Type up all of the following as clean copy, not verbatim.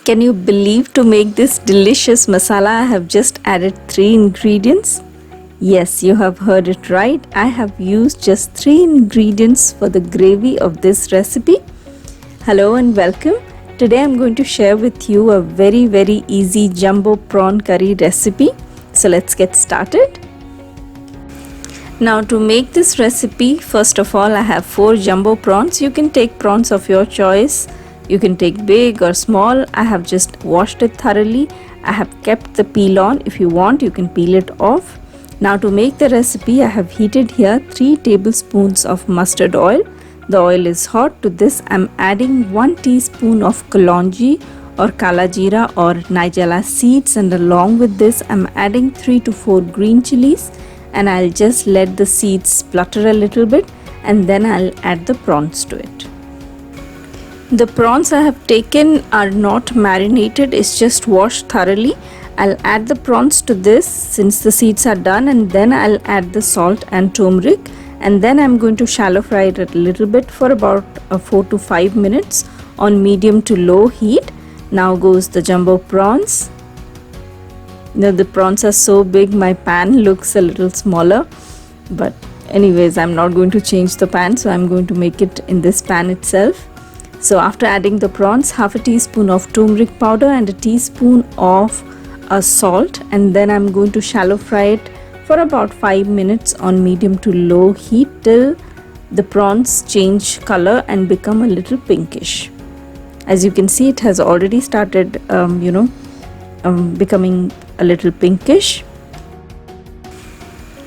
Can you believe to make this delicious masala I have just added 3 ingredients? Yes, you have heard it right. I have used just 3 ingredients for the gravy of this recipe. Hello and welcome. Today I'm going to share with you a very easy jumbo prawn curry recipe. So let's get started. Now to make this recipe, first of all I have 4 jumbo prawns. You can take prawns of your choice. You can take big or small. I have just washed it thoroughly. I have kept the peel on. If you want, you can peel it off. Now to make the recipe, I have heated here 3 tablespoons of mustard oil. The oil is hot. To this, I am adding 1 teaspoon of kalonji or kala jeera or nigella seeds, and along with this, I am adding 3 to 4 green chilies, and I'll just let the seeds splutter a little bit, and then I'll add the prawns to it. The prawns I have taken are not marinated, it's just washed thoroughly. I'll add the prawns to this since the seeds are done, and then I'll add the salt and turmeric, and then I'm going to shallow fry it a little bit for about 4 to 5 minutes on medium to low heat. Now goes the jumbo prawns. Now the prawns are so big, my pan looks a little smaller, but anyways, I'm not going to change the pan, so I'm going to make it in this pan itself. So after adding the prawns, half a teaspoon of turmeric powder and a teaspoon of salt, and then I'm going to shallow fry it for about 5 minutes on medium to low heat till the prawns change color and become a little pinkish. As you can see, it has already started becoming a little pinkish.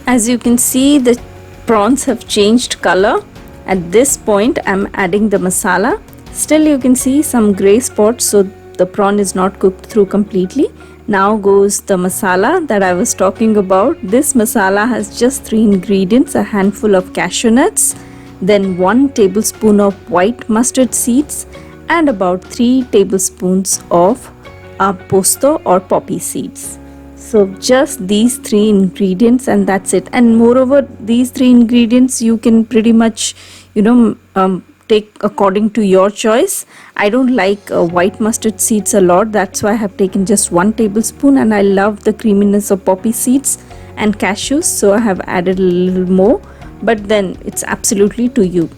As you can see, the prawns have changed color. At this point, I'm adding the masala. Still you can see some gray spots, so the prawn is not cooked through completely. Now goes the masala that I was talking about. This masala has just 3 ingredients: a handful of cashew nuts, then 1 tablespoon of white mustard seeds, and about 3 tablespoons of posto or poppy seeds. So just these 3 ingredients, and that's it. And moreover, these 3 ingredients you can pretty much take according to your choice. I don't like white mustard seeds a lot, that's why I have taken just 1 tablespoon, and I love the creaminess of poppy seeds and cashews, so I have added a little more, but then it's absolutely to you.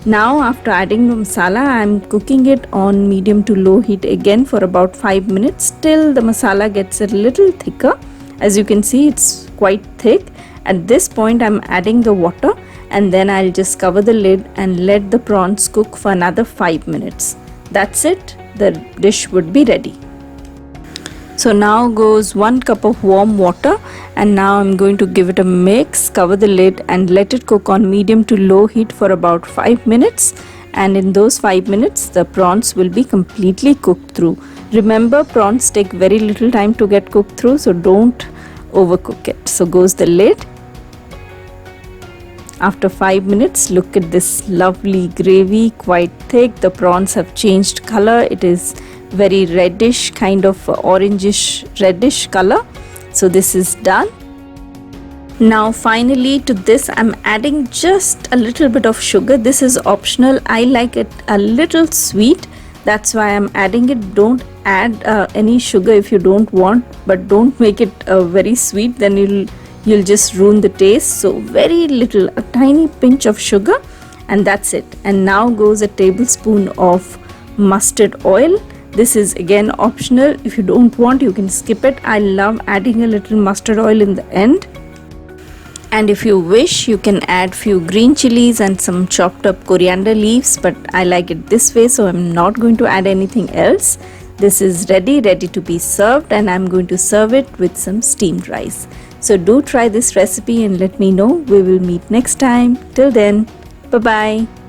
Now after adding the masala, I am cooking it on medium to low heat again for about 5 minutes till the masala gets a little thicker. As you can see, it's quite thick. At this point, I'm adding the water, and then I'll just cover the lid and let the prawns cook for another 5 minutes. That's it, the dish would be ready. So now goes 1 cup of warm water, and now I'm going to give it a mix, cover the lid and let it cook on medium to low heat for about 5 minutes. And in those 5 minutes, the prawns will be completely cooked through. Remember, prawns take very little time to get cooked through, so don't overcook it. So goes the lid. After 5 minutes, look at this lovely gravy, quite thick. The prawns have changed color. It is very reddish, kind of orangish reddish color. So this is done. Now finally to this, I'm adding just a little bit of sugar. This is optional. I like it a little sweet. That's why I'm adding it. Don't add any sugar if you don't want, but don't make it very sweet, then you'll just ruin the taste. So very little, a tiny pinch of sugar, and that's it. And now goes a tablespoon of mustard oil. This is again optional. If you don't want, you can skip it. I love adding a little mustard oil in the end. And if you wish, you can add few green chilies and some chopped up coriander leaves, but I like it this way, so I'm not going to add anything else. This is ready to be served, and I'm going to serve it with some steamed rice. So do try this recipe and let me know. We will meet next time. Till then, bye bye.